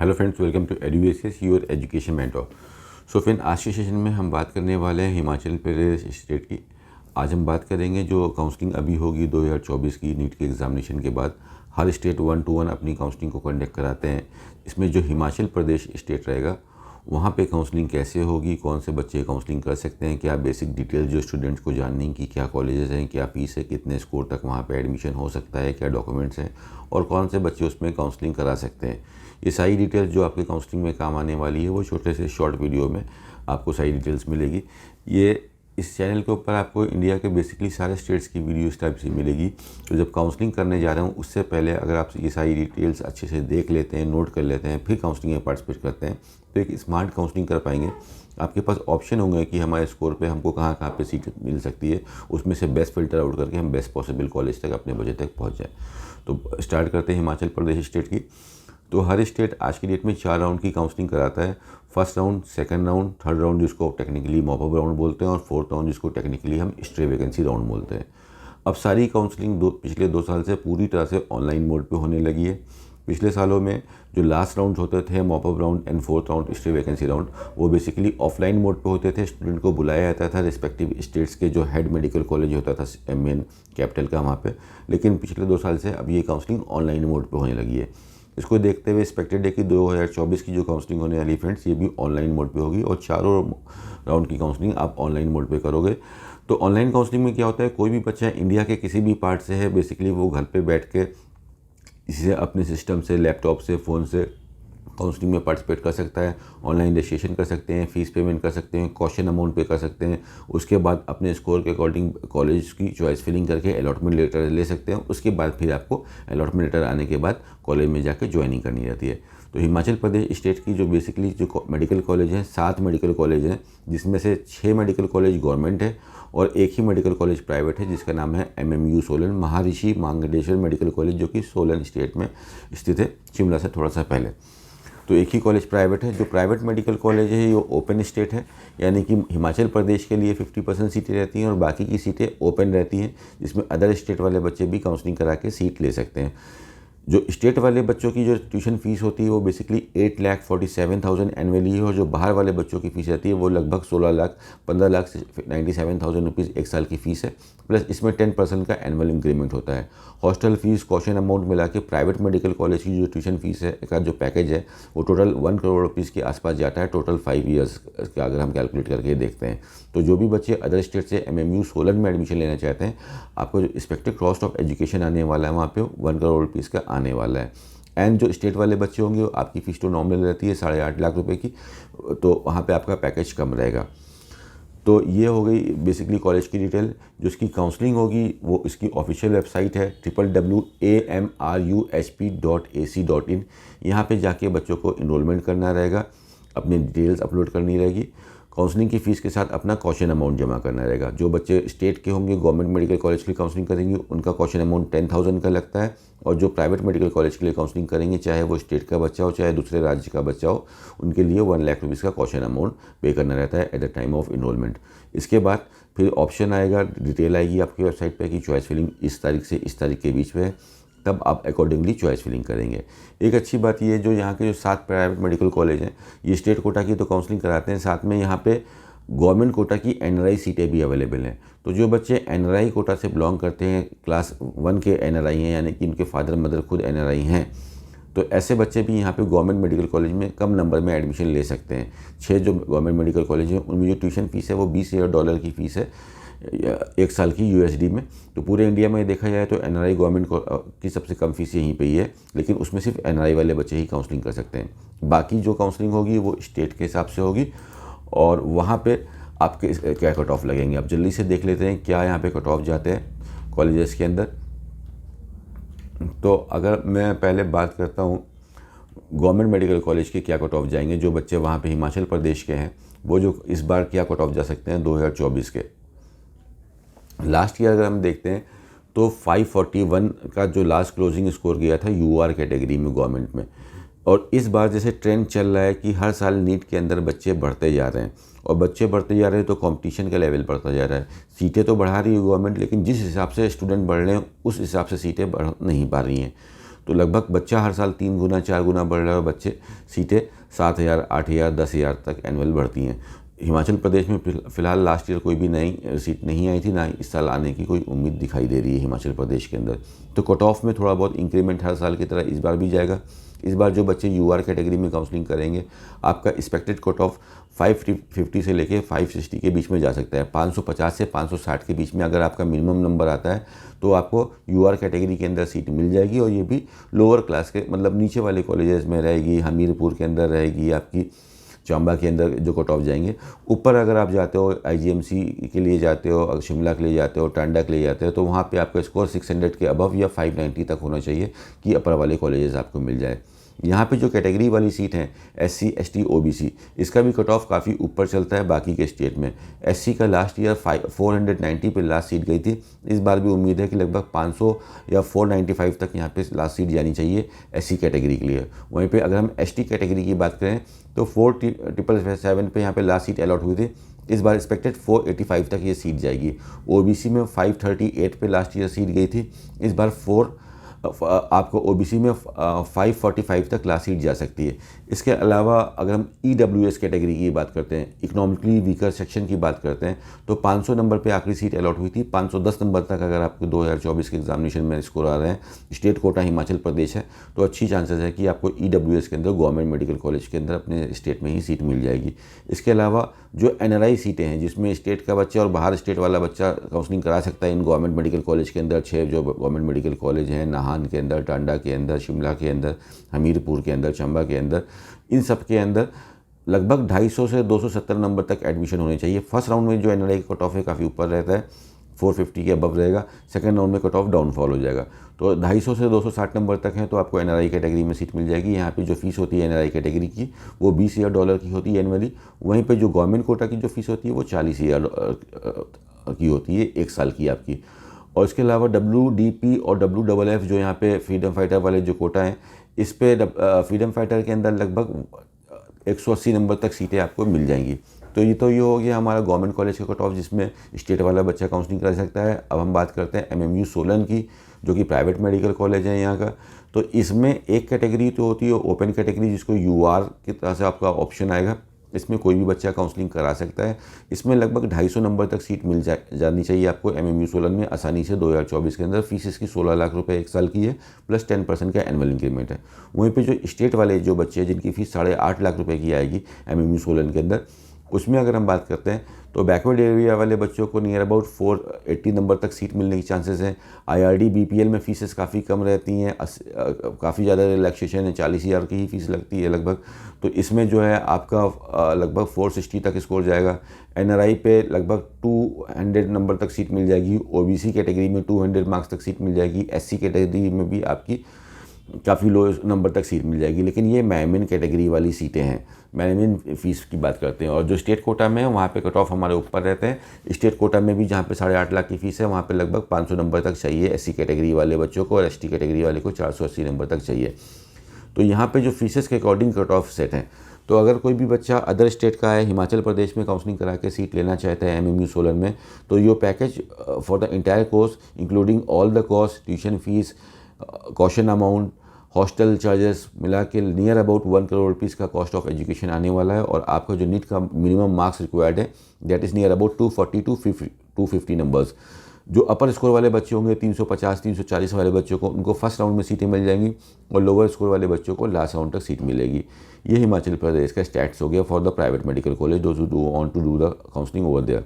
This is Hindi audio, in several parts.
हेलो फ्रेंड्स, वेलकम टू एडुएसियस your education mentor. So friend, आज के सेशन में हम बात करने वाले हैं हिमाचल प्रदेश स्टेट की। आज हम बात करेंगे जो काउंसलिंग अभी होगी 2024 की नीट के एग्जामिनेशन के बाद। हर स्टेट 1 to 1 अपनी काउंसलिंग को कंडक्ट कराते हैं। इसमें जो हिमाचल प्रदेश स्टेट रहेगा वहाँ पे काउंसलिंग कैसे होगी, कौन से बच्चे काउंसलिंग कर सकते हैं, क्या बेसिक डिटेल जो स्टूडेंट्स को जाननी कि क्या कॉलेजेस हैं, क्या फ़ीस है, कितने स्कोर तक वहाँ पे एडमिशन हो सकता है, क्या डॉक्यूमेंट्स हैं और कौन से बच्चे उसमें काउंसलिंग करा सकते हैं। ये सारी डिटेल्स जो आपके काउंसलिंग में काम आने वाली है वो छोटे से शॉर्ट वीडियो में आपको सारी डिटेल्स मिलेगी। ये इस चैनल के ऊपर आपको इंडिया के बेसिकली सारे स्टेट्स की वीडियो इस टाइप से मिलेगी। तो जब काउंसलिंग करने जा रहे हूँ उससे पहले अगर आप ये सारी डिटेल्स अच्छे से देख लेते हैं, नोट कर लेते हैं, फिर काउंसलिंग में पार्टिसिपेट करते हैं तो एक स्मार्ट काउंसलिंग कर पाएंगे। आपके पास ऑप्शन होंगे कि हमारे स्कोर पे हमको कहाँ कहाँ पे सीट मिल सकती है, उसमें से बेस्ट फिल्टर आउट करके हम बेस्ट पॉसिबल कॉलेज तक अपने बजट तक पहुँच जाए। तो स्टार्ट करते हैं हिमाचल प्रदेश स्टेट की। तो हर स्टेट आज की डेट में 4 राउंड की काउंसलिंग कराता है। First round, second round, third round जिसको टेक्निकली मॉप अप राउंड बोलते हैं और फोर्थ राउंड जिसको टेक्निकली हम स्ट्रे वैकेंसी राउंड बोलते हैं। अब सारी काउंसलिंग पिछले 2 साल से पूरी तरह से ऑनलाइन मोड पे होने लगी है। पिछले सालों में जो लास्ट राउंड होते थे mop up round and fourth round stray vacancy round, वो बेसिकली ऑफलाइन मोड पे होते थे। स्टूडेंट को बुलाया जाता था रिस्पेक्टिव स्टेट्स के जो हेड मेडिकल कॉलेज होता था मेन कैपिटल का वहाँ पे। लेकिन पिछले 2 साल से अब ये काउंसलिंग ऑनलाइन मोड पे होने लगी है। इसको देखते हुए एक्सपेक्टेड है कि 2024 की जो काउंसलिंग होने वाली फ्रेंड्स ये भी ऑनलाइन मोड पे होगी और चारों राउंड की काउंसलिंग आप ऑनलाइन मोड पे करोगे। तो ऑनलाइन काउंसलिंग में क्या होता है, कोई भी बच्चा इंडिया के किसी भी पार्ट से है बेसिकली वो घर पे बैठ के इसे अपने सिस्टम से, लैपटॉप से, फ़ोन से काउंसलिंग में पार्टिसिपेट कर सकता है। ऑनलाइन रजिस्ट्रेशन कर सकते हैं, फ़ीस पेमेंट कर सकते हैं, कॉशन अमाउंट पे कर सकते हैं। उसके बाद अपने स्कोर के अकॉर्डिंग कॉलेज की चॉइस फिलिंग करके अलॉटमेंट लेटर ले सकते हैं। उसके बाद फिर आपको अलॉटमेंट लेटर आने के बाद कॉलेज में जाकर ज्वाइनिंग करनी रहती है। तो हिमाचल प्रदेश स्टेट की जो बेसिकली जो मेडिकल कॉलेज हैं, 7 मेडिकल कॉलेज हैं जिसमें से 6 मेडिकल कॉलेज गवर्नमेंट है और एक ही मेडिकल कॉलेज प्राइवेट है जिसका नाम है MMU सोलन, महर्षि मार्कंडेश्वर मेडिकल कॉलेज, जो कि सोलन स्टेट में स्थित है, शिमला से थोड़ा सा पहले। तो एक ही कॉलेज प्राइवेट है। जो प्राइवेट मेडिकल कॉलेज है ये ओपन स्टेट है, यानी कि हिमाचल प्रदेश के लिए 50% सीटें रहती हैं और बाकी की सीटें ओपन रहती हैं, जिसमें अदर स्टेट वाले बच्चे भी काउंसलिंग करा के सीट ले सकते हैं। जो स्टेट वाले बच्चों की जो ट्यूशन फ़ीस होती है वो बेसिकली 8,47,000 एनुअली है और जो बाहर वाले बच्चों की फ़ीस रहती है वो लगभग 15,97,000 रुपीज़ एक साल की फ़ीस है। प्लस इसमें 10% का एनुअल इंक्रीमेंट होता है। हॉस्टल फीस, कॉशन अमाउंट मिला के प्राइवेट मेडिकल कॉलेज की जो ट्यूशन फ़ीस है का जो पैकेज है वो टोटल 1 करोड़ रुपीज़ के आसपास जाता है, टोटल 5 ईयर्स का अगर हम कैलकुलेट करके देखते हैं। तो जो भी बच्चे अदर स्टेट से MMU सोलन में एडमिशन लेना चाहते हैं, आपको जो एक्सपेक्टेड कॉस्ट ऑफ एजुकेशन आने वाला है वहाँ पे 1 करोड़ रुपीज़ का आने वाला है। एंड जो स्टेट वाले बच्चे होंगे आपकी फ़ीस तो नॉमिनल रहती है 8.5 लाख रुपए की, तो वहाँ पे आपका पैकेज कम रहेगा। तो ये हो गई बेसिकली कॉलेज की डिटेल। जो इसकी काउंसलिंग होगी वो इसकी ऑफिशियल वेबसाइट है www.amruhp.ac.in। यहाँ पे जाके बच्चों को इनरोलमेंट करना रहेगा, अपनी डिटेल्स अपलोड करनी रहेगी। काउंसलिंग की फ़ीस के साथ अपना कॉशन अमाउंट जमा करना रहेगा। जो बच्चे स्टेट के होंगे गवर्नमेंट मेडिकल कॉलेज की काउंसलिंग करेंगे उनका कॉशन अमाउंट 10,000 का लगता है और जो प्राइवेट मेडिकल कॉलेज के लिए काउंसलिंग करेंगे, चाहे वो स्टेट का बच्चा हो चाहे दूसरे राज्य का बच्चा हो, उनके लिए 1 लाख रुपीज़ का कॉशन अमाउंट पे करना रहता है at the time of enrolment. इसके बाद फिर ऑप्शन आएगा, डिटेल आएगी आपकी वेबसाइट पर कि चॉइस फिलिंग इस तारीख से इस तारीख के बीच में है, तब आप अकॉर्डिंगली चॉइस फिलिंग करेंगे। एक अच्छी बात ये है जो यहाँ के जो 7 प्राइवेट मेडिकल कॉलेज हैं ये स्टेट कोटा की तो काउंसलिंग कराते हैं, साथ में यहाँ पे गवर्नमेंट कोटा की NRI सीटें भी अवेलेबल हैं। तो जो बच्चे NRI कोटा से बिलोंग करते हैं, क्लास 1 के NRI हैं, यानी कि उनके फादर मदर खुद NRI हैं, तो ऐसे बच्चे भी यहाँ पे गवर्नमेंट मेडिकल कॉलेज में कम नंबर में एडमिशन ले सकते हैं। 6 जो गवर्नमेंट मेडिकल कॉलेज हैं उनमें जो ट्यूशन फ़ीस है वो $20,000 की फ़ीस है एक साल की USD में। तो पूरे इंडिया में देखा जाए तो NRI गवर्नमेंट की सबसे कम फीस यहीं पे ही है, लेकिन उसमें सिर्फ NRI वाले बच्चे ही काउंसलिंग कर सकते हैं। बाकी जो काउंसलिंग होगी वो स्टेट के हिसाब से होगी और वहाँ पे आपके क्या कट ऑफ लगेंगे। आप जल्दी से देख लेते हैं क्या यहाँ पे कट ऑफ जाते हैं कॉलेजेस के अंदर। तो अगर मैं पहले बात करता हूँ गवर्नमेंट मेडिकल कॉलेज के क्या कट ऑफ जाएंगे, जो बच्चे वहाँ पे हिमाचल प्रदेश के हैं वो जो इस बार क्या कट ऑफ जा सकते हैं 2024 के। लास्ट ईयर अगर हम देखते हैं तो 541 का जो लास्ट क्लोजिंग स्कोर गया था UR कैटेगरी में गवर्नमेंट में, और इस बार जैसे ट्रेंड चल रहा है कि हर साल नीट के अंदर बच्चे बढ़ते जा रहे हैं और बच्चे बढ़ते जा रहे हैं तो कंपटीशन का लेवल बढ़ता जा रहा है। सीटें तो बढ़ा रही है गवर्नमेंट, लेकिन जिस हिसाब से स्टूडेंट बढ़ रहे हैं उस हिसाब से सीटें बढ़ नहीं पा रही हैं। तो लगभग बच्चा हर साल 3 गुना 4 गुना बढ़ रहा है, बच्चे सीटें 7,000 8,000 10,000 तक एनुअल बढ़ती हैं। हिमाचल प्रदेश में फ़िलहाल लास्ट ईयर कोई भी नई सीट नहीं आई थी, ना इस साल आने की कोई उम्मीद दिखाई दे रही है हिमाचल प्रदेश के अंदर। तो कट ऑफ में थोड़ा बहुत इंक्रीमेंट हर साल की तरह इस बार भी जाएगा। इस बार जो बच्चे यूआर कैटेगरी में काउंसलिंग करेंगे, आपका एक्सपेक्टेड कट ऑफ 550 से लेके 560 के बीच में जा सकता है। 550 से 560 के बीच में अगर आपका मिनिमम नंबर आता है तो आपको यूआर कैटेगरी के अंदर सीट मिल जाएगी, और ये भी लोअर क्लास के मतलब नीचे वाले कॉलेजेस में रहेगी। हमीरपुर के अंदर रहेगी, आपकी चंबा के अंदर जो कट ऑफ जाएंगे। ऊपर अगर आप जाते हो आईजीएमसी के लिए जाते हो, शिमला के लिए जाते हो, टांडा के लिए जाते हो, तो वहाँ पे आपका स्कोर 600 के अबव या 590 तक होना चाहिए कि अपर वाले कॉलेजेस आपको मिल जाए। यहाँ पे जो कैटेगरी वाली सीट हैं एससी एसटी ओबीसी, इसका भी कट ऑफ काफ़ी ऊपर चलता है बाकी के स्टेट में। एससी का लास्ट ईयर 490 पे लास्ट सीट गई थी। इस बार भी उम्मीद है कि लगभग 500 या 495 तक यहाँ पे लास्ट सीट जानी चाहिए एससी कैटेगरी के लिए। वहीं पे अगर हम एसटी कैटेगरी की बात करें तो 4,777 पे यहाँ पे लास्ट सीट अलॉट हुई थी। इस बार एक्सपेक्टेड 485 तक ये सीट जाएगी। ओबीसी में 538 पे लास्ट ईयर सीट गई थी। इस बार आपको ओबीसी में 545 तक लास्ट सीट जा सकती है। इसके अलावा अगर हम ईडब्ल्यूएस कैटेगरी की बात करते हैं, इकोनॉमिकली वीकर सेक्शन की बात करते हैं, तो 500 नंबर पे आखिरी सीट अलॉट हुई थी। 510 नंबर तक अगर आपको 2024 के एग्जामिनेशन में स्कोर आ रहे हैं, स्टेट कोटा हिमाचल प्रदेश है, तो अच्छी चांसेस है कि आपको ईडब्ल्यूएस के अंदर गवर्नमेंट मेडिकल कॉलेज के अंदर अपने स्टेट में ही सीट मिल जाएगी। इसके अलावा जो एनआरआई सीटें हैं, जिसमें स्टेट का बच्चा और बाहर स्टेट वाला बच्चा काउंसलिंग करा सकता है इन गवर्नमेंट मेडिकल कॉलेज के अंदर, 6 जो गवर्नमेंट मेडिकल कॉलेज हैं, नाहन के अंदर, टांडा के अंदर, शिमला के अंदर, हमीरपुर के अंदर, चंबा के अंदर, इन सब के अंदर लगभग 250 से 270 नंबर तक एडमिशन होने चाहिए। फर्स्ट राउंड में जो एनआरआई का कट ऑफ है काफ़ी ऊपर रहता है, 450 के अबव रहेगा। सेकंड राउंड में कट ऑफ डाउनफॉल हो जाएगा। तो 250 से 260 नंबर तक है तो आपको एनआरआई कैटेगरी में सीट मिल जाएगी। यहाँ पे जो फीस होती है एनआरआई कैटेगरी की वो $20,000 की होती है एनुअली। वहीं पे जो गवर्नमेंट कोटा की जो फीस होती है वो $40,000 की होती है 1 साल की आपकी। और इसके अलावा WDP और WFF जो यहाँ पे फ्रीडम फाइटर वाले जो कोटा हैं, इस पे फ्रीडम फाइटर के अंदर लगभग 180 नंबर तक सीटें आपको मिल जाएंगी। तो ये हो गया हमारा गवर्नमेंट कॉलेज का कट ऑफ, जिसमें स्टेट वाला बच्चा काउंसलिंग कर सकता है। अब हम बात करते हैं MMU सोलन की, जो कि प्राइवेट मेडिकल कॉलेज है यहाँ का। तो इसमें एक कैटेगरी तो होती है ओपन कैटेगरी, जिसको UR की तरह से आपका ऑप्शन आएगा। इसमें कोई भी बच्चा काउंसलिंग करा सकता है। इसमें लगभग 250 नंबर तक सीट मिल जानी चाहिए आपको MMU सोलन में आसानी से 2024 के अंदर। फीस इसकी 16 लाख रुपए 1 साल की है, प्लस 10% का एनुअल इंक्रीमेंट है। वहीं पे जो स्टेट वाले जो बच्चे हैं जिनकी फ़ीस 8.5 लाख रुपए की आएगी MMU सोलन के अंदर, उसमें अगर हम बात करते हैं तो बैकवर्ड एरिया वाले बच्चों को नियर अबाउट 480 नंबर तक सीट मिलने की चांसेस हैं। IRD BPL में फ़ीसेस काफ़ी कम रहती हैं, काफ़ी ज़्यादा रिलैक्सेशन है, 40,000 की ही फीस लगती है लगभग। तो इसमें जो है आपका लगभग 460 तक स्कोर जाएगा। NRI पे लगभग 200 नंबर तक सीट मिल जाएगी। OBC कैटेगरी में 200 मार्क्स तक सीट मिल जाएगी। SC कैटेगरी में भी आपकी काफ़ी लो नंबर तक सीट मिल जाएगी। लेकिन ये मैमिन कैटेगरी वाली सीटें हैं, मैमिन फ़ीस की बात करते हैं। और जो स्टेट कोटा में है वहाँ पे कट ऑफ हमारे ऊपर रहते हैं। स्टेट कोटा में भी जहाँ पे 8.5 लाख की फ़ीस है, वहाँ पे लगभग 500 नंबर तक चाहिए SC कैटेगरी वाले बच्चों को, और ST कैटेगरी वाले को 480 नंबर तक चाहिए। तो यहाँ पे जो फीसेस के अकॉर्डिंग कट ऑफ सेट हैं। तो अगर कोई भी बच्चा अदर स्टेट का है, हिमाचल प्रदेश में काउंसलिंग करा के सीट लेना चाहता है MMU सोलन में, तो यो package for the entire course including all the cost, tuition fees, caution amount, hostel charges मिला के नियर अबाउट 1 करोड़ रुपीज़ का कॉस्ट ऑफ एजुकेशन आने वाला है। और आपका जो नीट का मिनिमम मार्क्स रिक्वायर्ड है that is near about 240 to 250 numbers. जो अपर स्कोर वाले बच्चे होंगे 350 340 वाले बच्चों को, उनको फर्स्ट राउंड में सीटें मिल जाएंगी, और लोअर स्कोर वाले बच्चों को लास्ट राउंड तक सीट मिलेगी। ये हिमाचल प्रदेश का स्टैट्स हो गया for the private medical college those who want to do the counselling over there.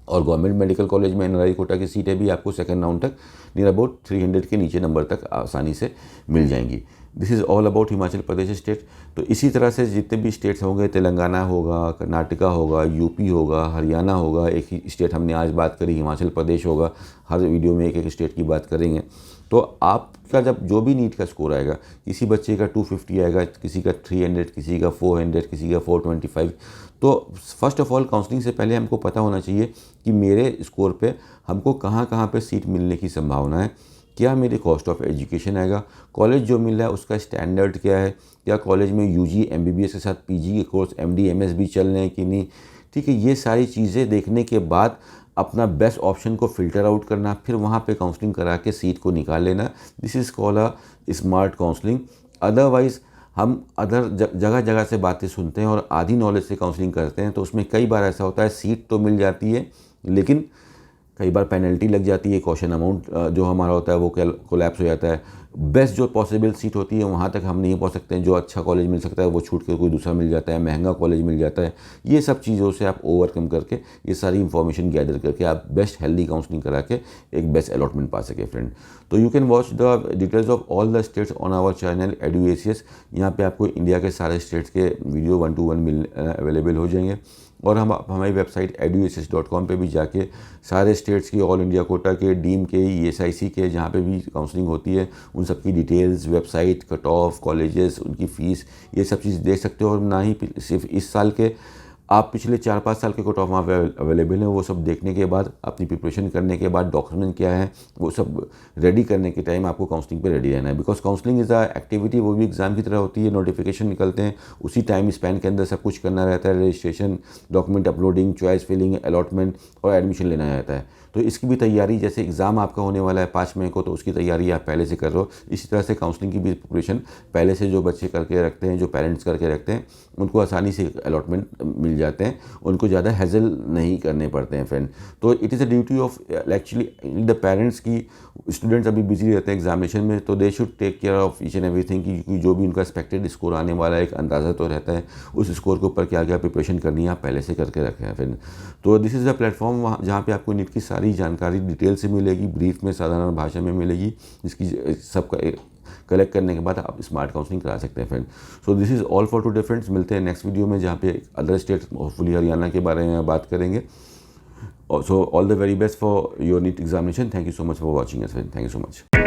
और गवर्नमेंट मेडिकल कॉलेज में NRI कोटा की सीटें भी आपको सेकंड राउंड तक नियर अबाउट 300 के नीचे नंबर तक आसानी से मिल जाएंगी। This is all about Himachal Pradesh state. तो इसी तरह से जितने भी स्टेट्स होंगे, तेलंगाना होगा, कर्नाटका होगा, यूपी होगा, हरियाणा होगा, एक ही स्टेट हमने आज बात करी हिमाचल प्रदेश होगा, हर वीडियो में एक एक स्टेट की बात करेंगे। तो आपका जब जो भी नीट का स्कोर आएगा, किसी बच्चे का 250 आएगा, किसी का 300, किसी का 400, किसी का 425, तो फर्स्ट ऑफ ऑल काउंसलिंग से पहले हमको पता होना चाहिए कि मेरे स्कोर पे हमको कहाँ कहाँ पे सीट मिलने की संभावना है, क्या मेरे कॉस्ट ऑफ एजुकेशन आएगा, कॉलेज जो मिल रहा है उसका स्टैंडर्ड क्या है, क्या कॉलेज में UG MBBS के साथ PG के कोर्स MD MS भी चल रहे हैं कि नहीं। ठीक है, ये सारी चीज़ें देखने के बाद अपना बेस्ट ऑप्शन को फ़िल्टर आउट करना, फिर वहाँ पे काउंसलिंग करा के सीट को निकाल लेना। This is called a smart counselling. Otherwise हम अदर जगह जगह से बातें सुनते हैं और आधी नॉलेज से काउंसलिंग करते हैं, तो उसमें कई बार ऐसा होता है सीट तो मिल जाती है लेकिन कई बार पेनल्टी लग जाती है, कॉशन अमाउंट जो हमारा होता है वो कोलैप्स हो जाता है। बेस्ट जो पॉसिबल सीट होती है वहाँ तक हम नहीं पहुँच सकते हैं, जो अच्छा कॉलेज मिल सकता है वो छूट के कोई दूसरा मिल जाता है, महंगा कॉलेज मिल जाता है। ये सब चीज़ों से आप ओवरकम करके, ये सारी इन्फॉर्मेशन गैदर करके आप बेस्ट हेल्दी काउंसलिंग करा के एक बेस्ट अलॉटमेंट पा सके फ्रेंड। तो you can watch the details of all the states on our channel EduACS। यहाँ पे आपको इंडिया के सारे स्टेट्स के वीडियो 1 to 1 अवेलेबल हो जाएंगे। और हम हमारी वेबसाइट eduacs.com पे भी जाके सारे स्टेट्स की, ऑल इंडिया कोटा के, डीम के, ESIC के, जहाँ पे भी काउंसलिंग होती है उन सब की details, website, cut off, colleges, उनकी फ़ीस, ये सब चीज़ देख सकते हो। और ना ही सिर्फ इस साल के, आप पिछले 4-5 साल के कट ऑफ वहाँ पे अवेलेबल हैं। वो सब देखने के बाद, अपनी प्रिपरेशन करने के बाद, डॉक्यूमेंट क्या है वो सब रेडी करने के टाइम आपको काउंसलिंग पे रेडी रहना है। Because counselling is a activity, वो भी एग्ज़ाम की तरह होती है। नोटिफिकेशन निकलते हैं, उसी टाइम स्पैन के अंदर सब कुछ करना रहता है। Registration, document uploading, choice filling, allotment और एडमिशन लेना रहता है। तो इसकी भी तैयारी, जैसे एग्ज़ाम आपका होने वाला है 5 मई को, तो उसकी तैयारी आप पहले से कर रहे हो। इसी तरह से काउंसलिंग की भी प्रिपरेशन पहले से जो बच्चे करके रखते हैं, जो पेरेंट्स करके रखते हैं, उनको आसानी से अलॉटमेंट मिल जाते हैं, उनको ज़्यादा हैजल नहीं करने पड़ते हैं फ्रेंड। तो it is a duty of actually the parents की, स्टूडेंट्स अभी बिजी रहते हैं एग्जामिनेशन में, तो they should take care of each and everything कि जो भी उनका एक्सपेक्टेड स्कोर आने वाला है, एक अंदाज़ा तो रहता है उस स्कोर के ऊपर क्या क्या प्रिपरेशन करनी है, आप पहले से करके रखें हैं फ्रेंड। तो दिस इज़ अ प्लेटफॉर्म जहाँ पे आपको नीट की सारी जानकारी डिटेल से मिलेगी, ब्रीफ में, साधारण भाषा में मिलेगी, जिसकी सबका कलेक्ट करने के बाद आप स्मार्ट काउंसलिंग करा सकते हैं friend. So this is all for today friends. मिलते हैं नेक्स्ट वीडियो में, जहाँ पे अदर स्टेट्स, होपफुली हरियाणा के बारे में बात करेंगे। So all the very best for your NEET examination. Thank you so much for watching us friend. Thank you so much.